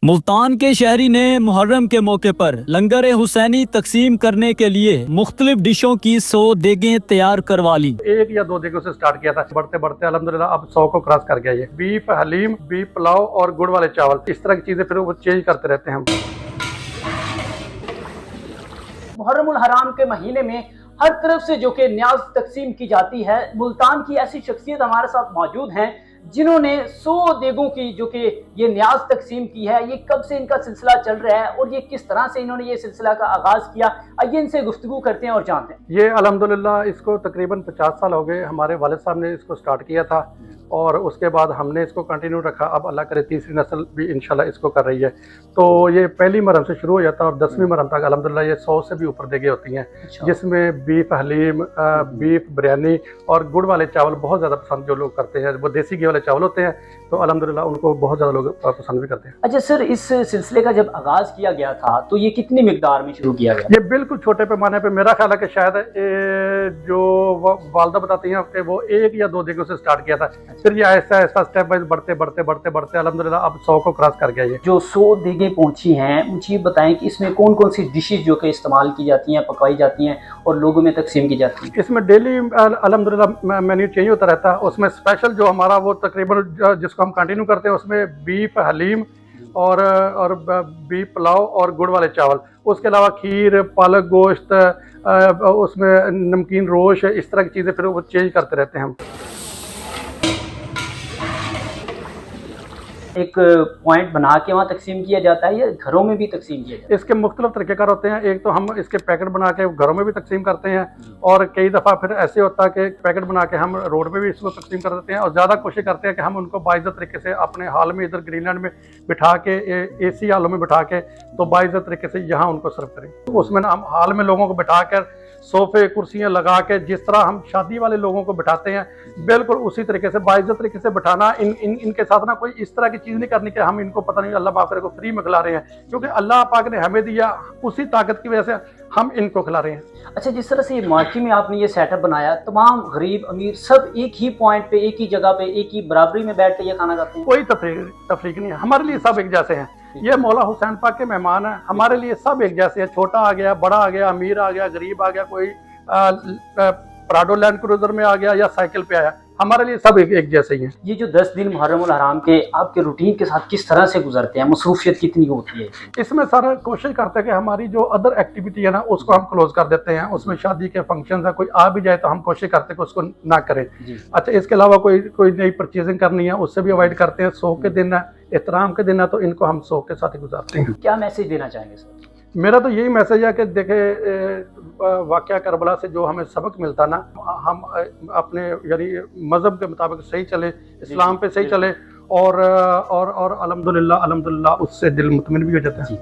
मुल्तान के शहरी ने मुहर्रम के मौके पर लंगर हुसैनी तकसीम करने के लिए मुख्तलिफ डिशों की 100 देगें तैयार करवा ली। एक या दो देगों से स्टार्ट किया था, बढ़ते बढ़ते अल्हम्दुलिल्लाह अब 100 को क्रॉस कर गया। ये बीफ हलीम, बीफ पुलाव और गुड़ वाले चावल, इस तरह की चीजें फिर वो चेंज करते रहते हैं हम। मुहर्रमुल हराम के महीने में हर तरफ से जो कि न्याज तकसीम की जाती है, मुल्तान की ऐसी शख्सियत हमारे साथ मौजूद हैं जिन्होंने 100 देगों की जो कि ये न्याज तकसीम की है। ये कब से इनका सिलसिला चल रहा है और ये किस तरह से इन्होंने ये सिलसिला का आगाज़ किया, आइए इनसे गुफ्तगू करते हैं और जानते हैं। ये अल्हम्दुलिल्लाह इसको तकरीबन 50 साल हो गए। हमारे वालिद साहब ने इसको स्टार्ट किया था और उसके बाद हमने इसको कंटिन्यू रखा। अब अल्लाह करे तीसरी नस्ल भी इंशाल्लाह इसको कर रही है। तो ये पहली मुहर्रम से शुरू हो जाता है और 10वीं मुहर्रम तक अल्हम्दुलिल्लाह ये 100 से भी ऊपर देगे होती हैं, जिसमें बीफ हलीम, बीफ बिरयानी और गुड़ वाले चावल बहुत ज़्यादा पसंद जो लोग करते हैं। वो देसी घी वाले चावल होते हैं तो अल्हम्दुलिल्लाह उनको बहुत ज़्यादा लोग पसंद भी करते हैं। अच्छा सर, इस सिलसिले का जब आगाज़ किया गया था तो ये कितनी मिकदार में शुरू किया गया? ये बिल्कुल छोटे पैमाने पे, मेरा ख्याल है कि शायद जो वालदा बताती हैं कि वो 1 या 2 देगों से स्टार्ट किया था। फिर ये ऐसा ऐसा स्टेप वाइज बढ़ते बढ़ते बढ़ते बढ़ते अल्हम्दुलिल्लाह अब 100 को क्रॉस कर गया। ये जो 100 देगें पहुंची हैं, मुझे बताएं कि इसमें कौन कौन सी डिशेज जो कि इस्तेमाल की जाती हैं, पकाई जाती हैं और लोगों में तकसीम की जाती हैं? इसमें डेली अल्हम्दुलिल्लाह मेन्यू चेंज होता रहता है। उसमें स्पेशल जो हमारा वो तकरीबन जिसको हम कंटिन्यू करते हैं उसमें बीफ हलीम और बीफ पुलाव और गुड़ वाले चावल, उसके अलावा खीर, पालक गोश्त, उसमें नमकीन रोश, इस तरह की चीज़ें फिर वो चेंज करते रहते हैं हम। एक पॉइंट बना के वहाँ तकसीम किया जाता है या घरों में भी तकसीम किया जाता है? इसके मुख्तलिफ तरीक़ेकार होते हैं। एक तो हम इसके पैकेट बना के घरों में भी तकसीम करते हैं और कई दफ़ा फिर ऐसे होता है कि पैकेट बना के हम रोड पे भी इसको तकसीम कर देते हैं और ज़्यादा कोशिश करते हैं कि हम उनको बाइज़्ज़त तरीके से अपने हाल में इधर ग्रीनलैंड में बिठा के AC हालों में बिठा के तो बाइज़्ज़त तरीके से यहाँ उनको सर्व करें। तो उसमें हम हाल में लोगों को बिठा कर सोफ़े कुर्सियाँ लगा के जिस तरह हम शादी वाले लोगों को बिठाते हैं बिल्कुल उसी तरीके से बाइज़्ज़त तरीके से बिठाना। इनके साथ ना कोई इस तरह की चीज़ नहीं करनी कि हम इनको पता नहीं अल्लाह पाक को फ्री में खिला रहे हैं, क्योंकि अल्लाह पाक ने हमें दिया, उसी ताकत की वजह से हम इनको खिला रहे हैं। अच्छा, जिस तरह से मार्ची में आपने ये सेटअप बनाया, तमाम गरीब अमीर सब एक ही पॉइंट पे, एक ही जगह पे, एक ही बराबरी में बैठ के ये खाना खाते हैं? कोई तफरीक नहीं है, हमारे लिए सब एक जैसे हैं। ये मौला हुसैन पाक के मेहमान हैं, हमारे लिए सब एक जैसे हैं। छोटा आ गया, बड़ा आ गया, अमीर आ गया, गरीब आ गया, कोई प्राडो लैंड क्रूजर में आ गया या साइकिल पे आया, हमारे लिए सब एक जैसे ही हैं। ये जो 10 दिन मुहर्रमुल हराम के आपके रूटीन के साथ किस तरह से गुजरते हैं, मसरूफियत कितनी होती है? इसमें सारा कोशिश करते हैं कि हमारी जो अदर एक्टिविटी है ना उसको हम क्लोज कर देते हैं। उसमें शादी के फंक्शन है, कोई आ भी जाए तो हम कोशिश करते हैं कि उसको ना करें। अच्छा, इसके अलावा कोई नई परचेजिंग करनी है उससे भी अवॉइड करते हैं। 100 के दिन है, एहतराम के दिन है, तो इनको हम 100 के साथ ही गुजारते हैं। क्या मैसेज देना चाहेंगे सर? मेरा तो यही मैसेज है कि देखे वाक़या करबला से जो हमें सबक मिलता ना, हम अपने यानी मज़हब के मुताबिक सही चले, इस्लाम पे सही चले और अल्हम्दुलिल्लाह उससे दिल मुतमिन भी हो जाता है।